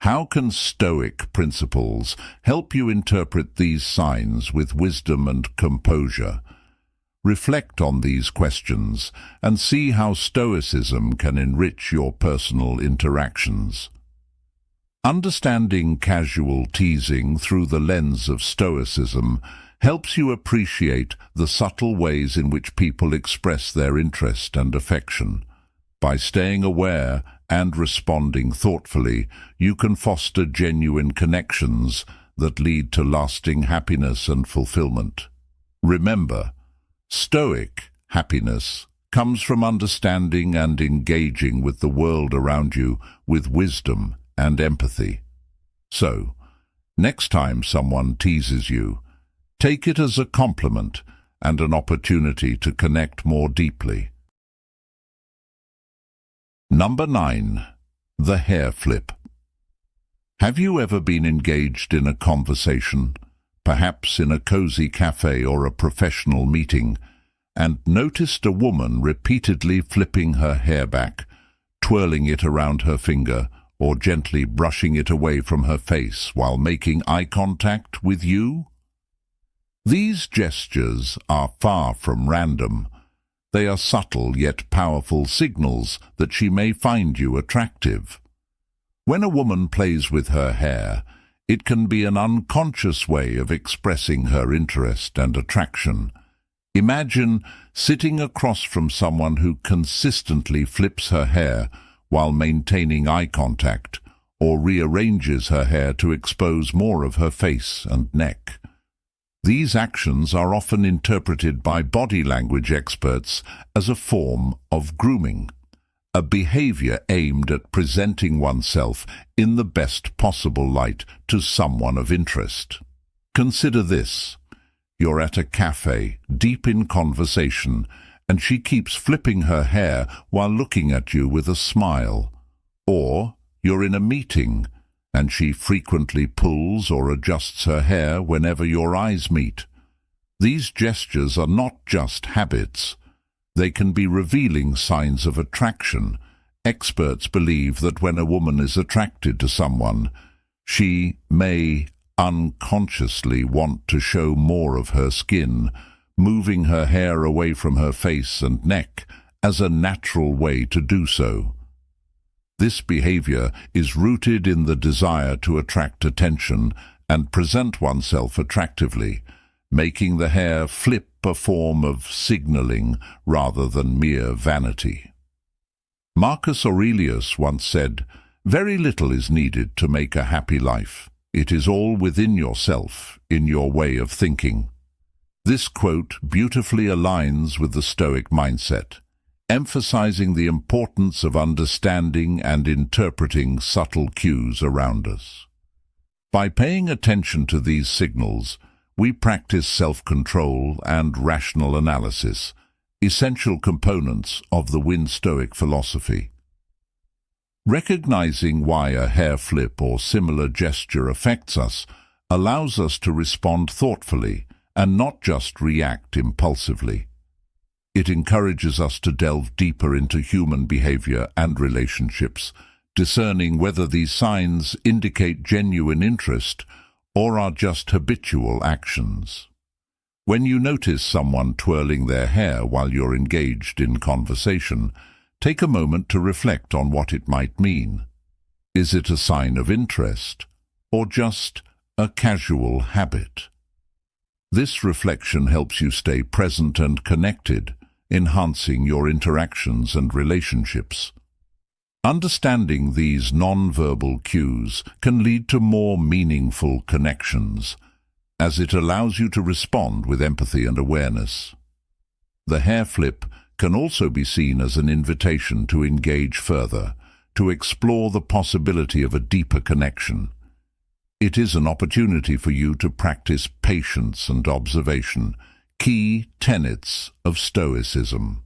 How can Stoic principles help you interpret these signs with wisdom and composure? Reflect on these questions and see how Stoicism can enrich your personal interactions. Understanding casual teasing through the lens of Stoicism helps you appreciate the subtle ways in which people express their interest and affection. By staying aware and responding thoughtfully, you can foster genuine connections that lead to lasting happiness and fulfillment. Remember, Stoic happiness comes from understanding and engaging with the world around you with wisdom and empathy. So, next time someone teases you, take it as a compliment and an opportunity to connect more deeply. Number 9. The hair flip. Have you ever been engaged in a conversation, perhaps in a cozy cafe or a professional meeting, and noticed a woman repeatedly flipping her hair back, twirling it around her finger, or gently brushing it away from her face while making eye contact with you? These gestures are far from random. They are subtle yet powerful signals that she may find you attractive. When a woman plays with her hair, it can be an unconscious way of expressing her interest and attraction. Imagine sitting across from someone who consistently flips her hair while maintaining eye contact, or rearranges her hair to expose more of her face and neck. These actions are often interpreted by body language experts as a form of grooming, a behavior aimed at presenting oneself in the best possible light to someone of interest. Consider this. You're at a cafe, deep in conversation, and she keeps flipping her hair while looking at you with a smile. Or you're in a meeting, and she frequently pulls or adjusts her hair whenever your eyes meet. These gestures are not just habits. They can be revealing signs of attraction. Experts believe that when a woman is attracted to someone, she may unconsciously want to show more of her skin, moving her hair away from her face and neck as a natural way to do so. This behavior is rooted in the desire to attract attention and present oneself attractively, making the hair flip a form of signaling rather than mere vanity. Marcus Aurelius once said, "Very little is needed to make a happy life. It is all within yourself, in your way of thinking." This quote beautifully aligns with the Stoic mindset, emphasizing the importance of understanding and interpreting subtle cues around us. By paying attention to these signals, we practice self-control and rational analysis, essential components of the Stoic philosophy. Recognizing why a hair flip or similar gesture affects us allows us to respond thoughtfully and not just react impulsively. It encourages us to delve deeper into human behavior and relationships, discerning whether these signs indicate genuine interest or are just habitual actions. When you notice someone twirling their hair while you're engaged in conversation, take a moment to reflect on what it might mean. Is it a sign of interest or just a casual habit? This reflection helps you stay present and connected, enhancing your interactions and relationships. Understanding these non-verbal cues can lead to more meaningful connections, as it allows you to respond with empathy and awareness. The hair flip can also be seen as an invitation to engage further, to explore the possibility of a deeper connection. It is an opportunity for you to practice patience and observation, key tenets of Stoicism.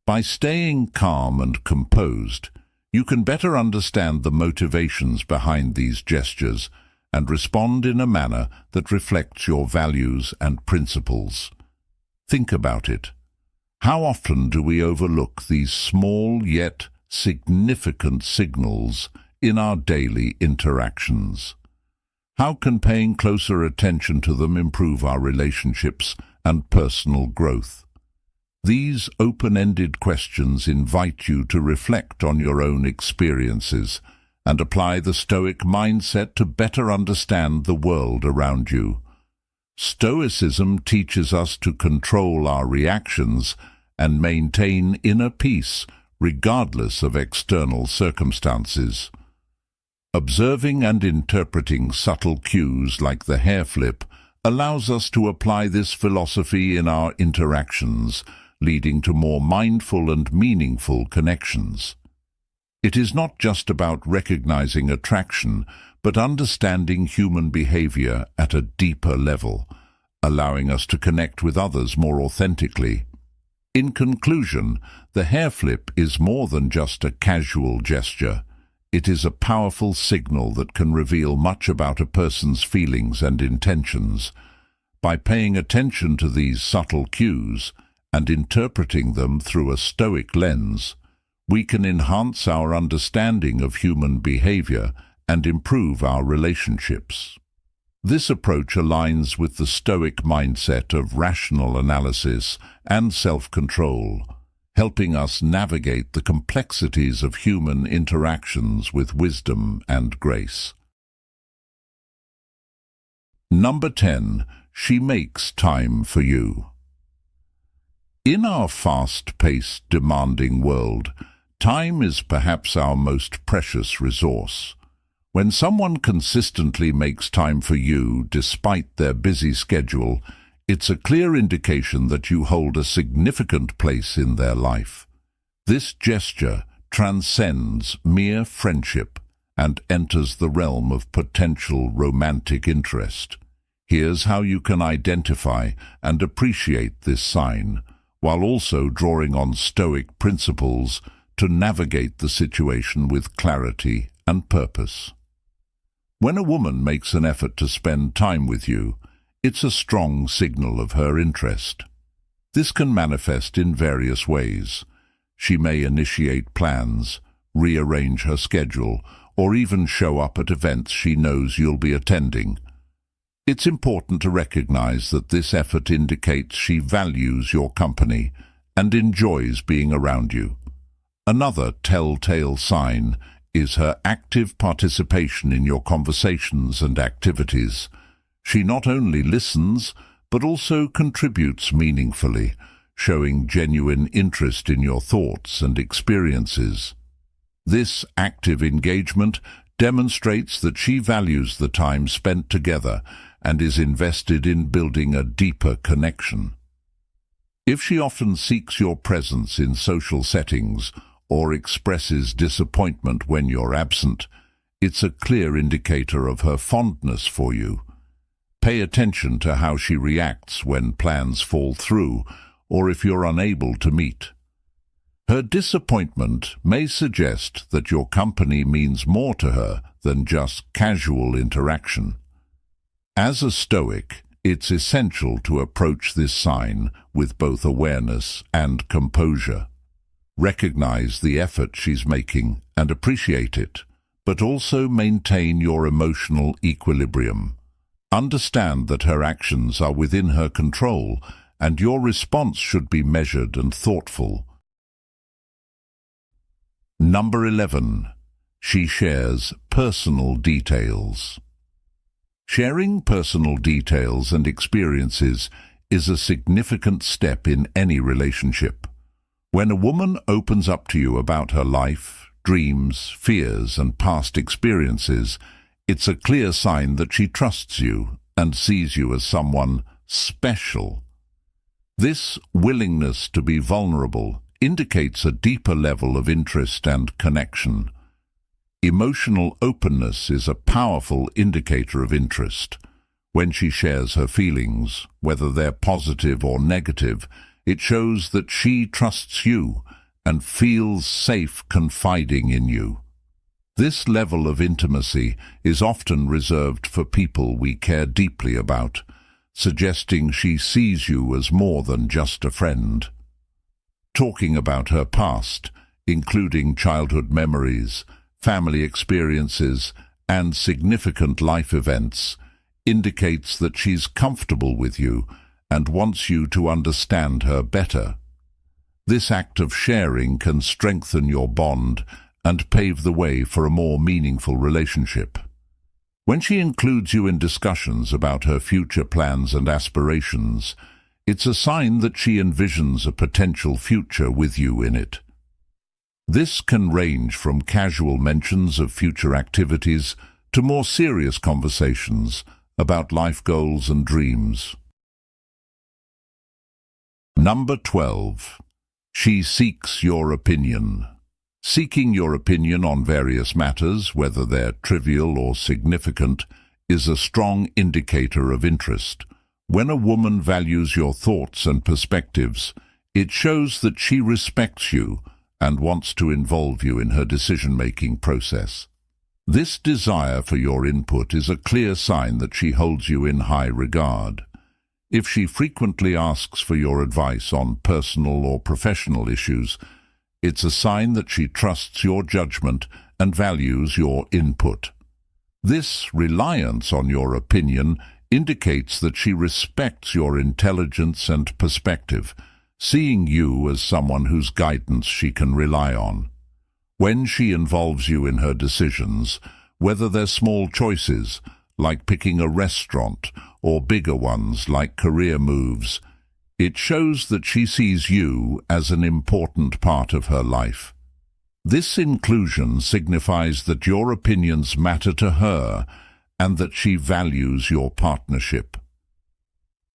By staying calm and composed, you can better understand the motivations behind these gestures and respond in a manner that reflects your values and principles. Think about it. How often do we overlook these small yet significant signals in our daily interactions? How can paying closer attention to them improve our relationships and personal growth? These open-ended questions invite you to reflect on your own experiences and apply the Stoic mindset to better understand the world around you. Stoicism teaches us to control our reactions and maintain inner peace regardless of external circumstances. Observing and interpreting subtle cues like the hair flip allows us to apply this philosophy in our interactions, leading to more mindful and meaningful connections. It is not just about recognizing attraction, but understanding human behavior at a deeper level, allowing us to connect with others more authentically. In conclusion, the hair flip is more than just a casual gesture. It is a powerful signal that can reveal much about a person's feelings and intentions. By paying attention to these subtle cues and interpreting them through a Stoic lens, we can enhance our understanding of human behavior and improve our relationships. This approach aligns with the Stoic mindset of rational analysis and self-control, helping us navigate the complexities of human interactions with wisdom and grace. Number 10. She makes time for you. In our fast-paced, demanding world, time is perhaps our most precious resource. When someone consistently makes time for you despite their busy schedule, it's a clear indication that you hold a significant place in their life. This gesture transcends mere friendship and enters the realm of potential romantic interest. Here's how you can identify and appreciate this sign, while also drawing on Stoic principles to navigate the situation with clarity and purpose. When a woman makes an effort to spend time with you, it's a strong signal of her interest. This can manifest in various ways. She may initiate plans, rearrange her schedule, or even show up at events she knows you'll be attending. It's important to recognize that this effort indicates she values your company and enjoys being around you. Another telltale sign is her active participation in your conversations and activities. She not only listens, but also contributes meaningfully, showing genuine interest in your thoughts and experiences. This active engagement demonstrates that she values the time spent together and is invested in building a deeper connection. If she often seeks your presence in social settings or expresses disappointment when you're absent, it's a clear indicator of her fondness for you. Pay attention to how she reacts when plans fall through or if you're unable to meet. Her disappointment may suggest that your company means more to her than just casual interaction. As a Stoic, it's essential to approach this sign with both awareness and composure. Recognize the effort she's making and appreciate it, but also maintain your emotional equilibrium. Understand that her actions are within her control, and your response should be measured and thoughtful. Number 11. She shares personal details. Sharing personal details and experiences is a significant step in any relationship. When a woman opens up to you about her life, dreams, fears, and past experiences, it's a clear sign that she trusts you and sees you as someone special. This willingness to be vulnerable indicates a deeper level of interest and connection. Emotional openness is a powerful indicator of interest. When she shares her feelings, whether they're positive or negative, it shows that she trusts you and feels safe confiding in you. This level of intimacy is often reserved for people we care deeply about, suggesting she sees you as more than just a friend. Talking about her past, including childhood memories, family experiences, and significant life events, indicates that she's comfortable with you and wants you to understand her better. This act of sharing can strengthen your bond and pave the way for a more meaningful relationship. When she includes you in discussions about her future plans and aspirations, it's a sign that she envisions a potential future with you in it. This can range from casual mentions of future activities to more serious conversations about life goals and dreams. Number 12. She seeks your opinion. Seeking your opinion on various matters, whether they're trivial or significant, is a strong indicator of interest. When a woman values your thoughts and perspectives, it shows that she respects you and wants to involve you in her decision-making process. This desire for your input is a clear sign that she holds you in high regard. If she frequently asks for your advice on personal or professional issues, it's a sign that she trusts your judgment and values your input. This reliance on your opinion indicates that she respects your intelligence and perspective, seeing you as someone whose guidance she can rely on. When she involves you in her decisions, whether they're small choices, like picking a restaurant, or bigger ones, like career moves, it shows that she sees you as an important part of her life. This inclusion signifies that your opinions matter to her and that she values your partnership.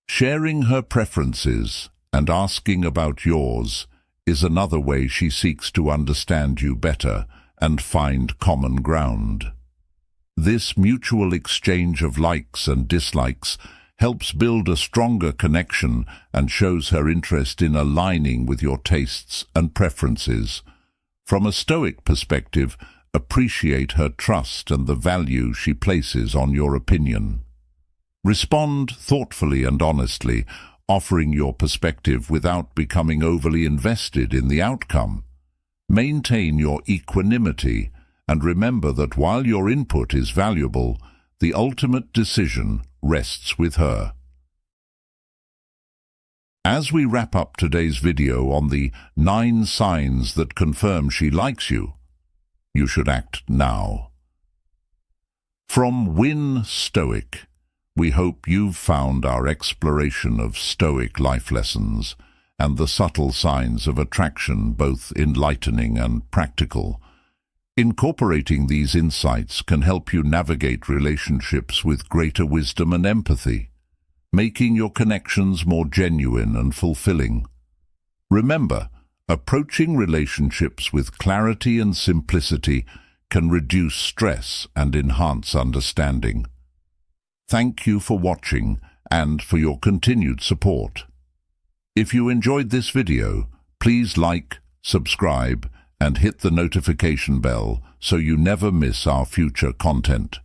Sharing her preferences and asking about yours is another way she seeks to understand you better and find common ground. This mutual exchange of likes and dislikes helps build a stronger connection and shows her interest in aligning with your tastes and preferences. From a Stoic perspective, appreciate her trust and the value she places on your opinion. Respond thoughtfully and honestly, offering your perspective without becoming overly invested in the outcome. Maintain your equanimity and remember that while your input is valuable, the ultimate decision rests with her. As we wrap up today's video on the 9 signs that confirm she likes you, you should act now. From Win Stoic, we hope you've found our exploration of Stoic life lessons and the subtle signs of attraction both enlightening and practical. Incorporating these insights can help you navigate relationships with greater wisdom and empathy, making your connections more genuine and fulfilling. Remember, approaching relationships with clarity and simplicity can reduce stress and enhance understanding. Thank you for watching and for your continued support. If you enjoyed this video, please like, subscribe, and hit the notification bell so you never miss our future content.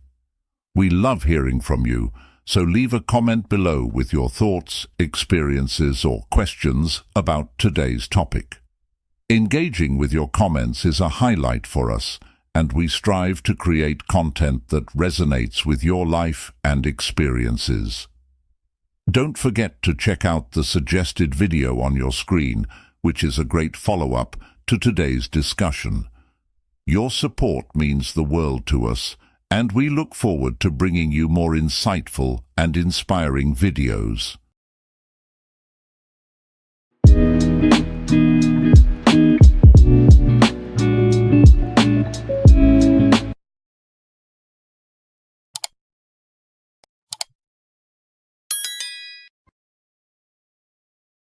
We love hearing from you, so leave a comment below with your thoughts, experiences, or questions about today's topic. Engaging with your comments is a highlight for us, and we strive to create content that resonates with your life and experiences. Don't forget to check out the suggested video on your screen, which is a great follow-up to today's discussion. Your support means the world to us, and we look forward to bringing you more insightful and inspiring videos.